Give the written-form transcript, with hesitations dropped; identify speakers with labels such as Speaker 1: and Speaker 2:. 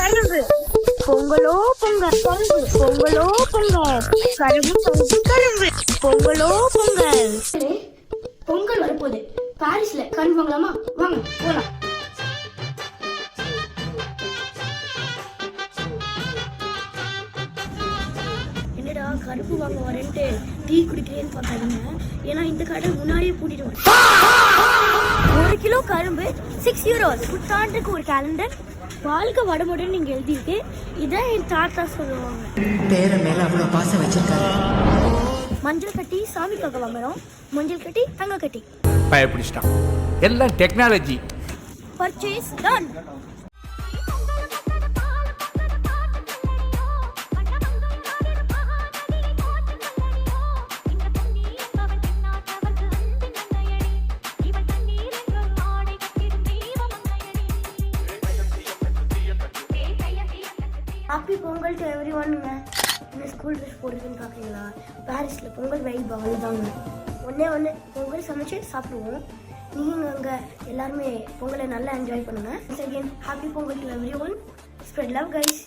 Speaker 1: கரும்பு பொங்கலோ பொங்கல் கரும்பு பொங்கலோ பொங்கல் கரும்பு கரும்பு பொங்கலோ பொங்கல்.
Speaker 2: பொங்கல் வரப்போகுது. பாரிஸ்ல கரும்பு வாங்கலாமா? வாங்க போலாம். என்னடா கரும்பு வாங்க வரேன்ட்டு டீ குடிக்கிறேன்னு பார்க்காதீங்க. ஏன்னா இந்த கடை முன்னாடியே பூட்டிட்டு வரேன். 1 கிலோ கரும்பு 6 euros. புத்தாண்டுக்கு ஒரு கேலண்டர், வாழ்க்கை வடமுடன் நீங்க எழுதியிருக்கு. இதான் என் தாத்தா சொல்லுவாங்க.
Speaker 3: பேர மேல அவ்வளவு பாசம் வச்சிருக்காரு.
Speaker 2: மஞ்சள் கட்டி சாமிக்காக வாங்குறோம். மஞ்சள் கட்டி தங்க கட்டி
Speaker 4: பயப்பிடிச்சிட்டான். எல்லாம் technology.
Speaker 2: Purchase done. Happy Pongal to every ஒன்னுங்க. என்ன ஸ்கூல் ட்ரெஸ் போடுறதுன்னு பார்க்குறீங்களா? பாரிஸில் பொங்கல் வைப் அவ்வளோதாங்க. ஒன்று பொங்கல் சமைச்சு சாப்பிடுவோம். நீங்கள் அங்கே எல்லாருமே பொங்கலை நல்லா என்ஜாய் பண்ணுங்கள். Second happy Pongal to every one. Spread love guys.